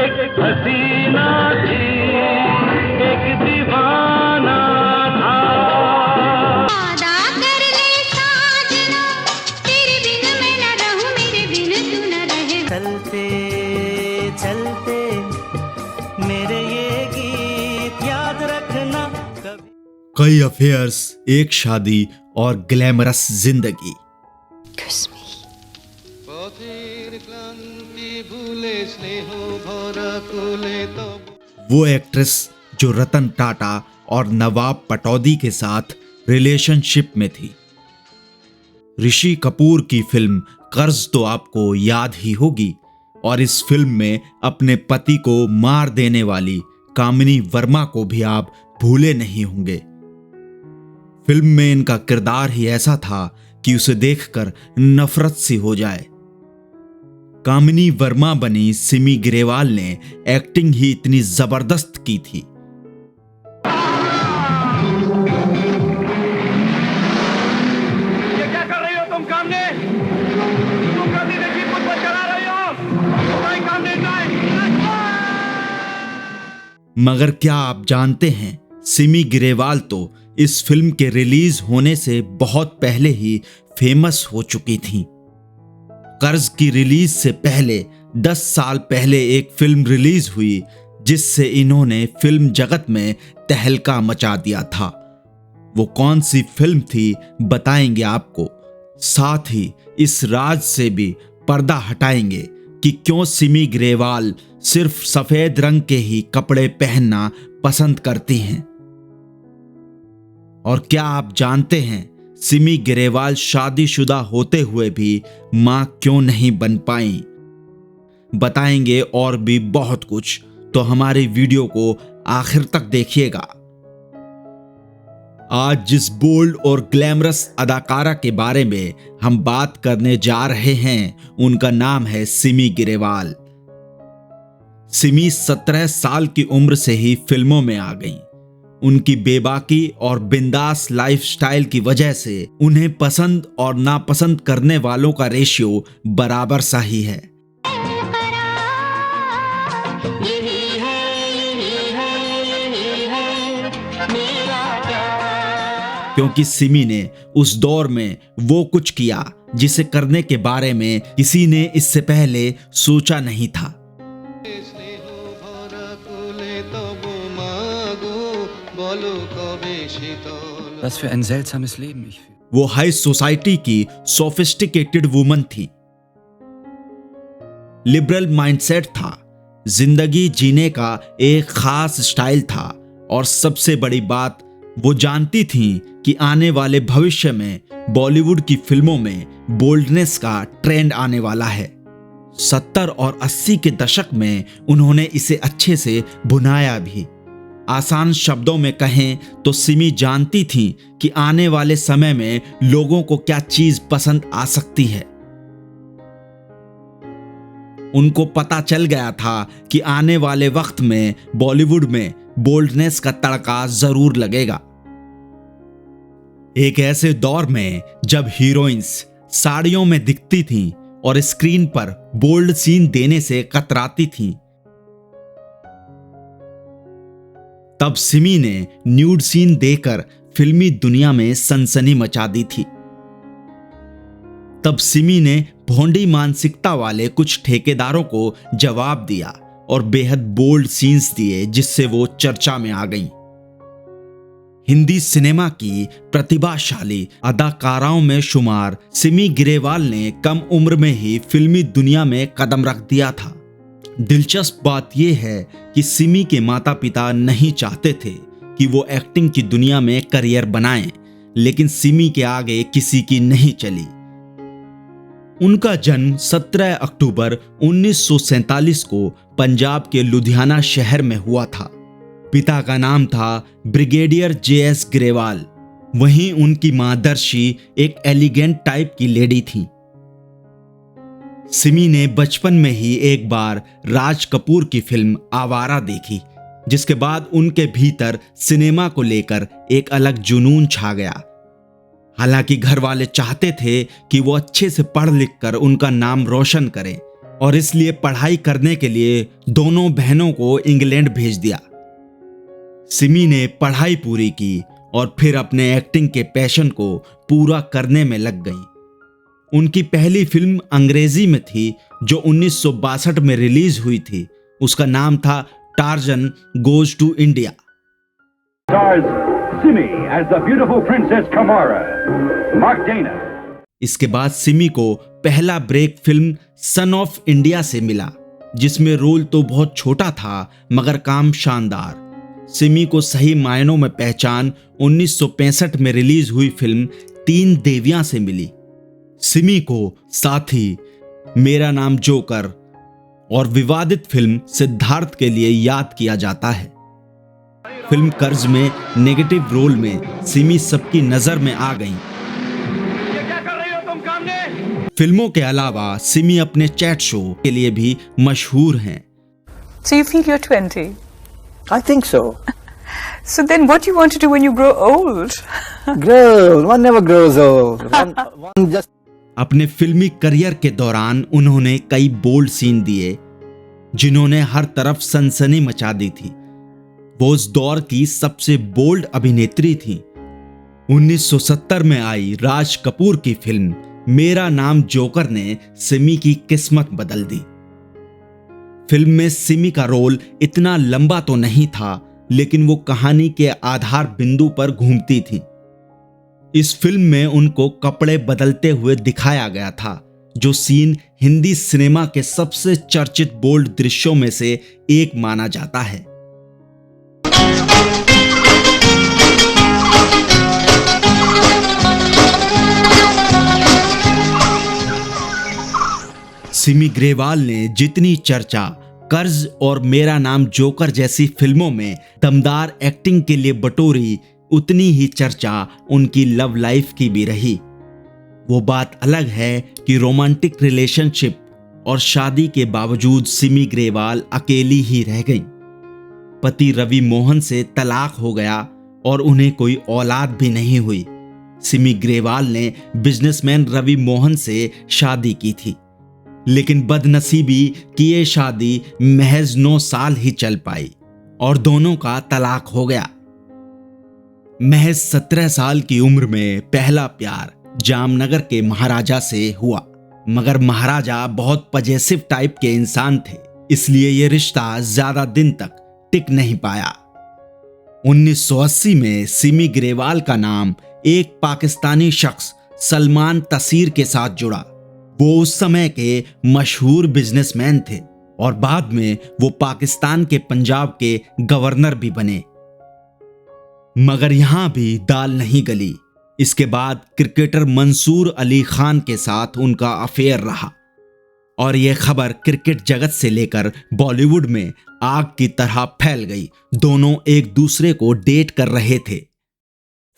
एक हसीना थी, एक दीवाना था। वादा कर ले साजना, तेरे बिन मैं न रहूं, मेरे बिन तू न रहे। चलते चलते मेरे ये गीत याद रखना कभी। कई अफेयर्स, एक शादी और ग्लैमरस जिंदगी। Kiss me. वो एक्ट्रेस जो रतन टाटा और नवाब पटौदी के साथ रिलेशनशिप में थी। ऋषि कपूर की फिल्म कर्ज तो आपको याद ही होगी, और इस फिल्म में अपने पति को मार देने वाली कामिनी वर्मा को भी आप भूले नहीं होंगे। फिल्म में इनका किरदार ही ऐसा था कि उसे देखकर नफरत सी हो जाए। कामिनी वर्मा बनी सिमी ग्रेवाल ने एक्टिंग ही इतनी जबरदस्त की थी। ये क्या कर रही हो तुम कामने? तुम कभी देखी खुद पर चला रही हो? नहीं कामने, नहीं। मगर क्या आप जानते हैं, सिमी ग्रेवाल तो इस फिल्म के रिलीज होने से बहुत पहले ही फेमस हो चुकी थीं। कर्ज की रिलीज से पहले 10 साल पहले एक फिल्म रिलीज हुई जिससे इन्होंने फिल्म जगत में तहलका मचा दिया था। वो कौन सी फिल्म थी बताएंगे आपको। साथ ही इस राज से भी पर्दा हटाएंगे कि क्यों सिमी ग्रेवाल सिर्फ सफेद रंग के ही कपड़े पहनना पसंद करती हैं। और क्या आप जानते हैं, सिमी ग्रेवाल शादीशुदा होते हुए भी मां क्यों नहीं बन पाई। बताएंगे और भी बहुत कुछ, तो हमारी वीडियो को आखिर तक देखिएगा। आज जिस बोल्ड और ग्लैमरस अदाकारा के बारे में हम बात करने जा रहे हैं, उनका नाम है सिमी ग्रेवाल। सिमी 17 साल की उम्र से ही फिल्मों में आ गईं। उनकी बेबाकी और बिंदास लाइफस्टाइल की वजह से उन्हें पसंद और नापसंद करने वालों का रेशियो बराबर सा ही है। क्योंकि सिमी ने उस दौर में वो कुछ किया जिसे करने के बारे में किसी ने इससे पहले सोचा नहीं था। Was für ein seltsames Leben ich führe. वो हाई सोसाइटी की सोफिस्टिकेटेड वुमन थी। लिबरल माइंडसेट था, जिंदगी जीने का एक खास स्टाइल था, और सबसे बड़ी बात, वो जानती थी कि आने वाले भविष्य में बॉलीवुड की फिल्मों में बोल्डनेस का ट्रेंड आने वाला है। 70 और 80 के दशक में उन्होंने इसे अच्छे से भुनाया भी। आसान शब्दों में कहें तो सिमी जानती थी कि आने वाले समय में लोगों को क्या चीज पसंद आ सकती है। उनको पता चल गया था कि आने वाले वक्त में बॉलीवुड में बोल्डनेस का तड़का जरूर लगेगा। एक ऐसे दौर में जब हीरोइंस साड़ियों में दिखती थीं और स्क्रीन पर बोल्ड सीन देने से कतराती थीं, तब सिमी ने न्यूड सीन देकर फिल्मी दुनिया में सनसनी मचा दी थी। तब सिमी ने भोंडी मानसिकता वाले कुछ ठेकेदारों को जवाब दिया और बेहद बोल्ड सीन्स दिए, जिससे वो चर्चा में आ गईं। हिंदी सिनेमा की प्रतिभाशाली अदाकाराओं में शुमार सिमी ग्रेवाल ने कम उम्र में ही फिल्मी दुनिया में कदम रख दिया था। दिलचस्प बात यह है कि सिमी के माता पिता नहीं चाहते थे कि वो एक्टिंग की दुनिया में करियर बनाएं, लेकिन सिमी के आगे किसी की नहीं चली। उनका जन्म 17 अक्टूबर 1947 को पंजाब के लुधियाना शहर में हुआ था। पिता का नाम था ब्रिगेडियर JS ग्रेवाल। वहीं उनकी मां दर्शी एक एलिगेंट टाइप की लेडी थी। सिमी ने बचपन में ही एक बार राज कपूर की फिल्म आवारा देखी, जिसके बाद उनके भीतर सिनेमा को लेकर एक अलग जुनून छा गया। हालांकि घर वाले चाहते थे कि वो अच्छे से पढ़ लिख कर उनका नाम रोशन करें, और इसलिए पढ़ाई करने के लिए दोनों बहनों को इंग्लैंड भेज दिया। सिमी ने पढ़ाई पूरी की और फिर अपने एक्टिंग के पैशन को पूरा करने में लग गई। उनकी पहली फिल्म अंग्रेजी में थी जो 1962 में रिलीज हुई थी। उसका नाम था Tarzan goes to India. Stars Simi as the beautiful Princess Kamara. Mark Dana. इसके बाद सिमी को पहला break film Son of India से मिला, जिसमें रोल तो बहुत छोटा था मगर काम शानदार। सिमी को सही मायनों में पहचान 1965 में रिलीज हुई फिल्म तीन देवियां से मिली। सिमी को साथी, मेरा नाम जोकर और विवादित फिल्म सिद्धार्थ के लिए याद किया जाता है। फिल्म कर्ज में नेगेटिव रोल में सिमी सबकी नजर में आ गईं। ये क्या कर रही हो तुम सामने? फिल्मों के अलावा सिमी अपने चैट शो के लिए भी मशहूर हैं। So you feel you're 20? I think so. So then what do you want to do when you grow old? One never grows old. One just. अपने फिल्मी करियर के दौरान उन्होंने कई बोल्ड सीन दिए जिन्होंने हर तरफ सनसनी मचा दी थी। वो उस दौर की सबसे बोल्ड अभिनेत्री थी। 1970 में आई राज कपूर की फिल्म मेरा नाम जोकर ने सिमी की किस्मत बदल दी। फिल्म में सिमी का रोल इतना लंबा तो नहीं था, लेकिन वो कहानी के आधार बिंदु पर घूमती थी। इस फिल्म में उनको कपड़े बदलते हुए दिखाया गया था, जो सीन हिंदी सिनेमा के सबसे चर्चित बोल्ड दृश्यों में से एक माना जाता है। सिमी ग्रेवाल ने जितनी चर्चा कर्ज और मेरा नाम जोकर जैसी फिल्मों में दमदार एक्टिंग के लिए बटोरी, उतनी ही चर्चा उनकी लव लाइफ की भी रही। वो बात अलग है कि रोमांटिक रिलेशनशिप और शादी के बावजूद सिमी ग्रेवाल अकेली ही रह गई। पति रवि मोहन से तलाक हो गया और उन्हें कोई औलाद भी नहीं हुई। सिमी ग्रेवाल ने बिजनेसमैन रवि मोहन से शादी की थी, लेकिन बदनसीबी कि ये शादी महज 9 साल ही चल पाई और दोनों का तलाक हो गया। महज 17 साल की उम्र में पहला प्यार जामनगर के महाराजा से हुआ, मगर महाराजा बहुत पजेसिव टाइप के इंसान थे, इसलिए यह रिश्ता ज्यादा दिन तक टिक नहीं पाया। 1980 में सिमी ग्रेवाल का नाम एक पाकिस्तानी शख्स सलमान तसीर के साथ जुड़ा। वो उस समय के मशहूर बिजनेसमैन थे और बाद में वो पाकिस्तान के पंजाब के गवर्नर भी बने। मगर यहां भी दाल नहीं गली। इसके बाद क्रिकेटर मंसूर अली खान के साथ उनका अफेयर रहा और यह खबर क्रिकेट जगत से लेकर बॉलीवुड में आग की तरह फैल गई। दोनों एक दूसरे को डेट कर रहे थे।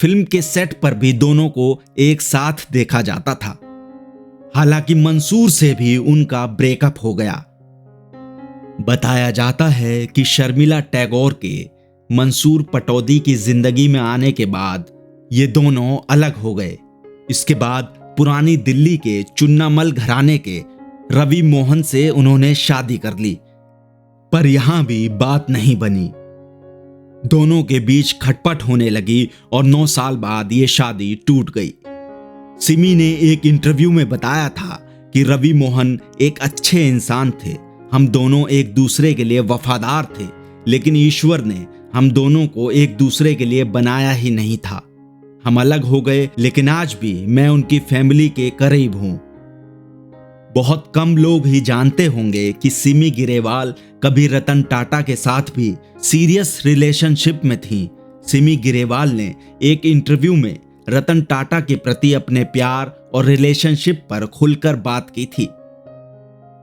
फिल्म के सेट पर भी दोनों को एक साथ देखा जाता था। हालांकि मंसूर से भी उनका ब्रेकअप हो गया। बताया जाता है कि शर्मिला टैगोर के मंसूर पटौदी की जिंदगी में आने के बाद ये दोनों अलग हो गए। इसके बाद पुरानी दिल्ली के चुन्नामल घराने के रवि मोहन से उन्होंने शादी कर ली, पर यहां भी बात नहीं बनी। दोनों के बीच खटपट होने लगी और 9 साल बाद ये शादी टूट गई। सिमी ने एक इंटरव्यू में बताया था कि रवि मोहन एक अच्छे इंसान थे, हम दोनों एक दूसरे के लिए वफादार थे, लेकिन ईश्वर ने हम दोनों को एक दूसरे के लिए बनाया ही नहीं था। हम अलग हो गए, लेकिन आज भी मैं उनकी फैमिली के करीब हूं। बहुत कम लोग ही जानते होंगे कि सिमी ग्रेवाल कभी रतन टाटा के साथ भी सीरियस रिलेशनशिप में थी। सिमी ग्रेवाल ने एक इंटरव्यू में रतन टाटा के प्रति अपने प्यार और रिलेशनशिप पर खुलकर बात की थी।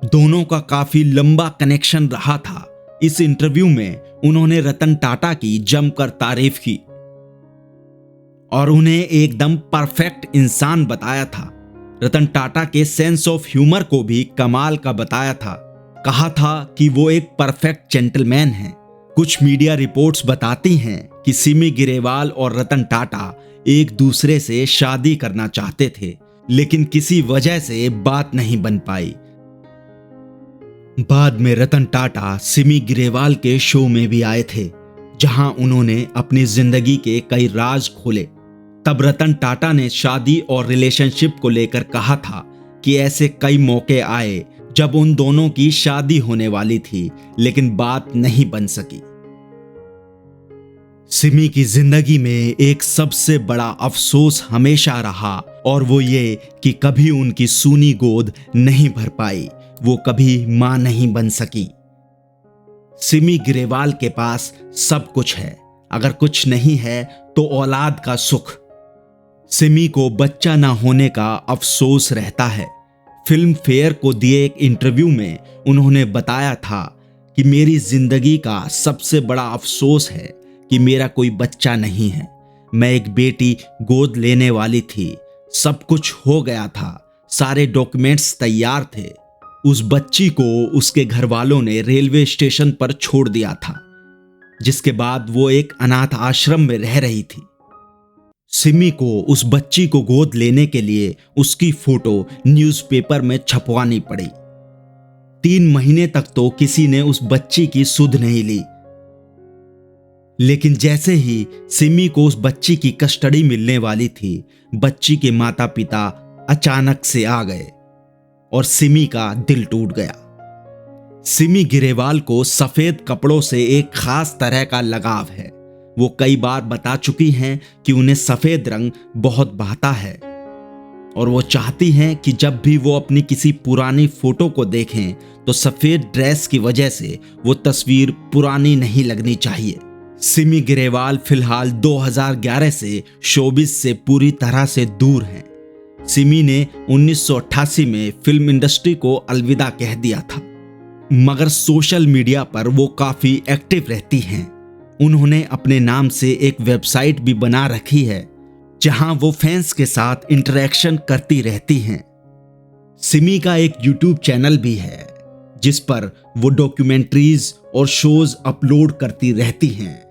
दोनों का काफी लंबा कनेक्शन रहा था। इस इंटरव्यू में उन्होंने रतन टाटा की जमकर तारीफ की और उन्हें एकदम परफेक्ट इंसान बताया था। रतन टाटा के सेंस ऑफ ह्यूमर को भी कमाल का बताया था। कहा था कि वो एक परफेक्ट जेंटलमैन हैं। कुछ मीडिया रिपोर्ट्स बताती हैं कि सिमी ग्रेवाल और रतन टाटा एक दूसरे से शादी करना चाहते थे, लेकिन किसी वजह से बात नहीं बन पाई। बाद में रतन टाटा सिमी ग्रेवाल के शो में भी आए थे, जहां उन्होंने अपनी जिंदगी के कई राज खोले। तब रतन टाटा ने शादी और रिलेशनशिप को लेकर कहा था कि ऐसे कई मौके आए जब उन दोनों की शादी होने वाली थी, लेकिन बात नहीं बन सकी। सिमी की जिंदगी में एक सबसे बड़ा अफसोस हमेशा रहा, और वो ये कि कभी उनकी सूनी गोद नहीं भर पाई, वो कभी मां नहीं बन सकी। सिमी ग्रेवाल के पास सब कुछ है, अगर कुछ नहीं है तो औलाद का सुख। सिमी को बच्चा ना होने का अफसोस रहता है। फिल्म फेयर को दिए एक इंटरव्यू में उन्होंने बताया था कि मेरी जिंदगी का सबसे बड़ा अफसोस है कि मेरा कोई बच्चा नहीं है। मैं एक बेटी गोद लेने वाली थी, सब कुछ हो गया था, सारे डॉक्यूमेंट्स तैयार थे। उस बच्ची को उसके घर वालों ने रेलवे स्टेशन पर छोड़ दिया था, जिसके बाद वो एक अनाथ आश्रम में रह रही थी। सिमी को उस बच्ची को गोद लेने के लिए उसकी फोटो न्यूज़पेपर में छपवानी पड़ी। 3 महीने तक तो किसी ने उस बच्ची की सुध नहीं ली, लेकिन जैसे ही सिमी को उस बच्ची की कस्टडी मिलने वाली थी, बच्ची के माता पिता अचानक से आ गए और सिमी का दिल टूट गया। सिमी ग्रेवाल को सफेद कपड़ों से एक खास तरह का लगाव है। वो कई बार बता चुकी हैं कि उन्हें सफेद रंग बहुत भाता है, और वो चाहती हैं कि जब भी वो अपनी किसी पुरानी फोटो को देखें तो सफेद ड्रेस की वजह से वो तस्वीर पुरानी नहीं लगनी चाहिए। सिमी ग्रेवाल फिलहाल 2011 से शोबिस से पूरी तरह से दूर हैं। सिमी ने 1988 में फिल्म इंडस्ट्री को अलविदा कह दिया था, मगर सोशल मीडिया पर वो काफी एक्टिव रहती हैं। उन्होंने अपने नाम से एक वेबसाइट भी बना रखी है, जहां वो फैंस के साथ इंटरेक्शन करती रहती हैं। सिमी का एक यूट्यूब चैनल भी है, जिस पर वो डॉक्यूमेंट्रीज और शोज अपलोड करती रहती हैं।